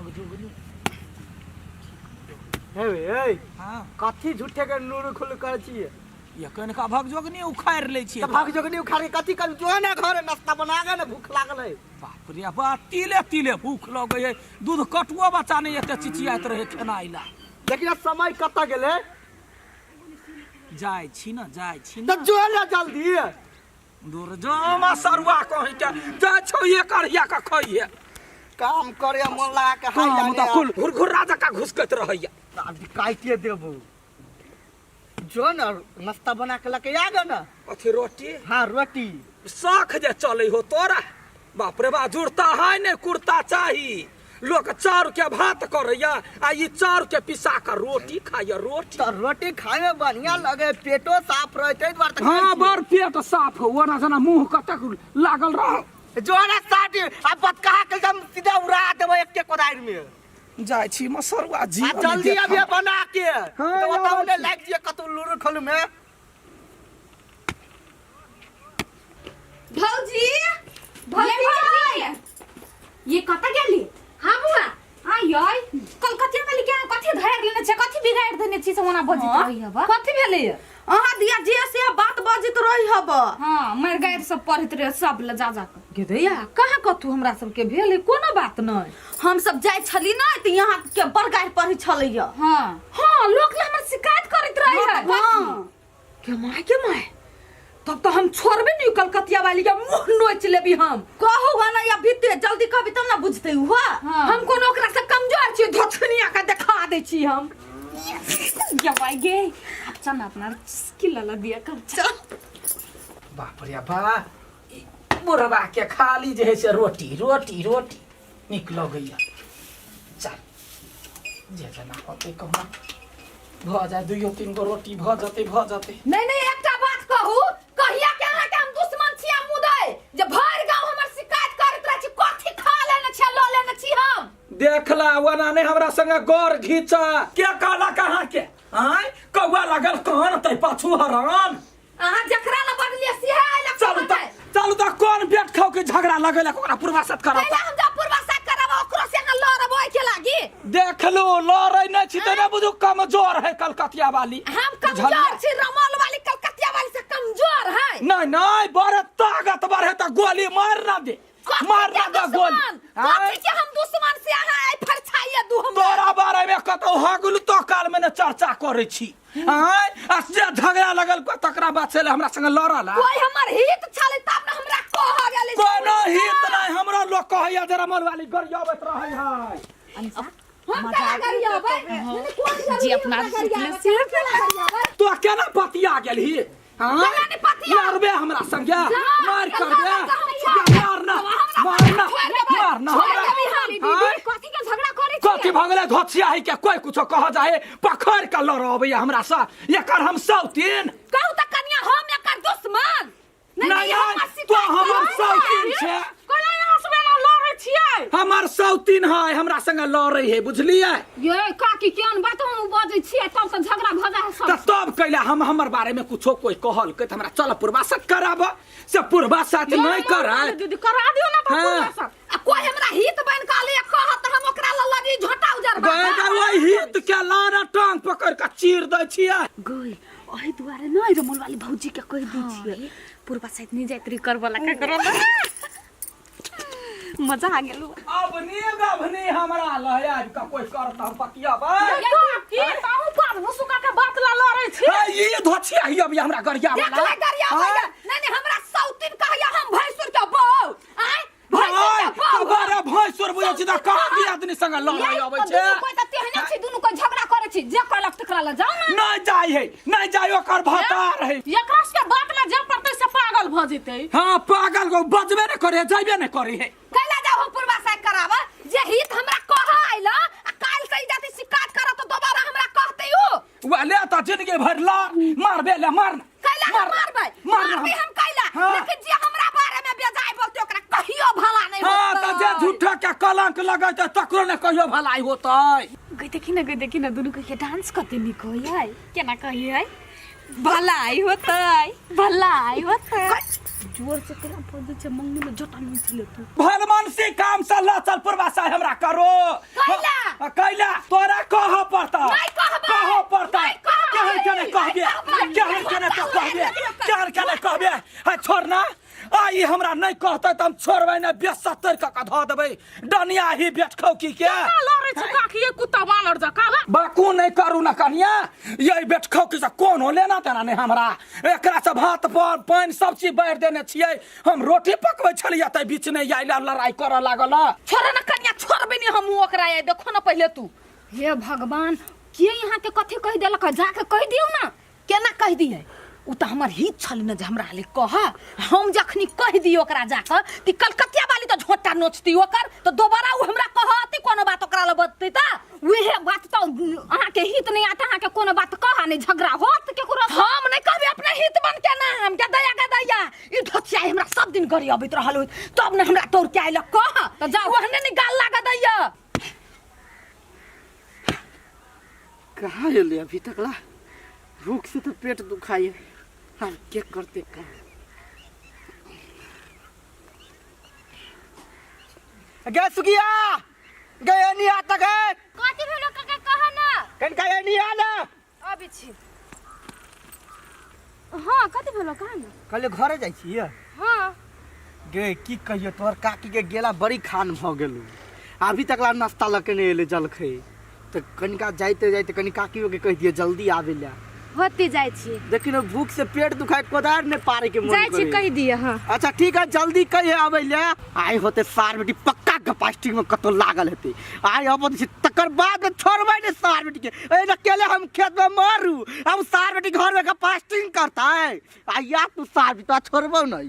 भाग जोगनी हे ए हां कथी झूठे के नूर खुल कर छिए ये कन का भाग जोगनी उखाड़ ले छी त भाग जोगनी उखाड़ के कथी कर जो ना घर नाश्ता बना के ना भूख लागल है बाप रे बाप तिले तिले भूख लगे है दूध कटुआ बच्चा नहीं एते चिचियात रहे खाना आइला लेकिन समय कत गेले जाय छी ना त जो ना जल्दी दूर जो मा सरुआ कहि के जा छौ ये करिया का खइए काम करे मन लगा के हाय हम त कुल घुरघुर राजा का घुसकत रहइया अब काइटे देबो जो ना नाश्ता बना के लके आ गए ना अथी रोटी हां रोटी साख जे चले हो तोरा बाप रे बा जुड़ता है ने कुर्ता चाही लोग 4 के भात करैया आ ई 4 के पिसा का रोटी खाइया रोटी तो रोटी खाए में बढ़िया लगे पेटो साफ रहते बार हां बर पेट साफ हो ना जना मुंह कतक लागल रह जोरा साटी अब बात कहा के हम सीधा उड़ा देबो एक के कोदार में जाय छी मसरुआ जी जल्दी अभी बना के तो बताओ ने लाग जे कतौ लूर खोल में भौजी भौजी ये कत गेली हां बुआ आय कलकत्ता में लिखे कथि धैर लेने छ कथि बिगाड़ देने छी सोना भौजी रही हबा कथि भेलै अहाँ दिया जे से बात बजित रही हब हां मर गैर सब पढ़त रहे सब ल जा जा के दैया कहाँ कथु हमरा सब के भेलै कोनो बात नै हम सब जाय छली नै त यहाँ के बरगाड़ पढ़ी छलैया हां हां लोग ले हमर शिकायत करत रही है हां के माय तब तो हम छोड़बे नहीं कलकतिया वाली के मुंह नोच लेबी हम कहू ना या बीते जल्दी कहबी तब ना बुझते हुआ हम कोनो ओकरा से कमजोर छी धछनिया का दिखा दे छी हम या भाई गे अच्छा ना अपना स्किल ला दिया कर चल बाप रे बा बुढ़वा के खाली जे है से रोटी रोटी रोटी निकल गइया चल जे जना होते कहना भ जाए 2-3 गो रोटी भ जाते नहीं एकटा बात कहू कहिया के अहाँ के हम दुश्मन छी हम मुदई जे भर गांव हमर शिकायत करत रह छी कथि खा लेने छ ल लेने छी हम देखला वना ने हमरा संगे गौर घीचा के काला कहां के आय कौवा लागल कान तै पाछू हरान अहाँ जकरा न बदलिए सिहा आइला चलू त कौन बेट खाओ के झगड़ा लगेला ओकरा पूर्वासत करत पहले हम जा पूर्वासा करब ओकरो से न लड़ब ओइ के लागी देख लो लड़ै नै छी त न बुझू कमजोर है कलकतिया वाली हम कमजोर छी रमल वाली कलकतिया वाली से कमजोर है नहीं बड़े ताकत बढ़े त गोली मार ना दे गोली कथि के हम दुश्मन से अहाँ आई फरछाइए दू हम तोरा बारे में कतो हगुल तो काल में न चर्चा करे छी आय असजे झगड़ा लगल को तकरा बात से हमरा संग लड़ला कोई हमर हित छले तब न हमरा कह गेलै कोनो हित नहीं हमरा लोग कहैया जे रमल वाली गरियावत रहै है मजा गरियाबै जी अपना तो केना पतिया गेलही हां मारबे हमरा संगे मार करबे मारना कथि के झगड़ा करे कथि भगले धोछिया है के कोई कुछो कह जाए पकड़ के लड़बे हमरा से एकर हम सौतीन कहू त कन्या हम एकर दुश्मन नहीं तो हमर सौतीन छे कोला यहाँ से ना लड़ै छियै हमर सौतीन है हमरा संगे लड़ै है बुझलिए ये काकी केन बात हम बजै छियै तब से झगड़ा भ जाय सब तब कैला हम हमर बारे में कुछो कोई कहल के हमरा चल पूर्वासत कराब से पूर्वासत नहीं कराय दीदी करा दियो ना पूर्वासत आ कोई हमरा हित बन काले कहत हम ओकरा ल लगी झोटा उजरबा बेटा ओइ हित के लाना टांग पकड़ के चीर दै छियै गई ओही दुआरे नहीं रमल वाली भौजी के कह दी छियै पूर्वासत नहीं जाइत करबला का करबला मजा आ गेलु अब ने हमरा लहया का कोई करत हम पकिया भाई की ताहू पर मुसुका के बात ला लड़ै छी ये धोछिया ही अभी हमरा गरिया वाला नहीं हमरा सौतीन कहया हम भैंसुर के बौ आय भाई तोरा भैंसुर बुझै छी त कहां भी आदमी संग लड़ाई आबै छै कोई त तेहने छी दुनु कोई झगड़ा करे छी जे कहलक तकरा ल जाओ ना नहीं जाय ओकर भतार है एकरा के बात में जे पड़तै से पागल भ जेतै हां पागल को बजबे न करे जाइबे न करे है कैला जाओ हम पूर्वासा कराबा जे हित हमरा कह आइला आ काल से जाति शिकायत करत तो दोबारा हमरा कहतै उ वाले त जिंदगी भर ला मारबे ले मारना कैला मारबै हम कैला लेकिन जे हमरा बारे में बेजाय बोलते ओकरा कहियो भला नहीं होतै हां त जे झूठा के कलंक लगैते तकरो न कहियो भलाई होतै गई देखी न दुनु के डांस कते निक होय केना कहियै भलाई होतै जोर से तेरा पद से मंगनी में जटा नहीं छिले तू भलमनसी काम से ला चल पूर्वासा हमरा करो कहते त हम छोड़बै ने बेसत्तर का धऽ देबै डनिया ही बेच खौकी के लड़ै छै काकी ये कुत्ता बानर जकाँ बाकू नहीं करू ना कनिया यही बेच खौकी से कौन हो लेना तेना नहीं हमरा एकरा से भात पानी सब चीज बाढ़ि देने छियै हम रोटी पकबै छलियै त बीच में आइला लड़ाई करऽ लागल छोड़ ना कनिया छोड़बे नहीं हम ओकरा ये देखो ना पहले तू हे भगवान के यहाँ के कथी कह देलक जाके कह दियौ ना केना कह दिए उ त हमर हित छल न जे हमरा ले कह हम जखनी कह दियो ओकरा जाके ती कलकतिया वाली त झोटा नोचती ओकर त दोबारा उ हमरा कहती कोनो बात ओकरा ले बतती त उहे बात तो अहाँ के हित नहीं आता अहाँ के कोनो बात कहा नहीं झगड़ा होत केकरो हम नहीं कहबे अपने हित बन के ना हम के दया ई धोचिया हमरा सब दिन गरी अबित रहल होत तब न हमरा तोर के आइल कह त जा ओहने नि गाल लागा दैया कहाँ एले अभी तक ला भूख से तो पेट दुखाई है हम क्या करते का गए सुगिया गए नहीं आता गए कथी भेलो के कहा ना कन गए नहीं आना अभी छी हां कथी भेलो कहा ना कल घरे जाई छी हां गे की कहियो तोर काकी के गेला बड़ी खान भ गेलु अभी तक ला नाश्ता लके नहीं एले जलखै तो कनिका जाइते जाइते कनि काकियो के कह दिए जल्दी आवे ला होती जाय छी लेकिन भूख से पेट दुखाए कोदार ने पारे के मन जाय छी करे कह दिए हां अच्छा ठीक है जल्दी कहे आवे ले आई होते सार बेटी पक्का गपास्टिक में कतो लागल हेते आई अब तकर बाद छोड़बै ने सार बेटी के ए अकेले हम खेत में मारू हम सार बेटी घर में गपास्टिक करता है आ या तू सार बेटा छोड़बो नहीं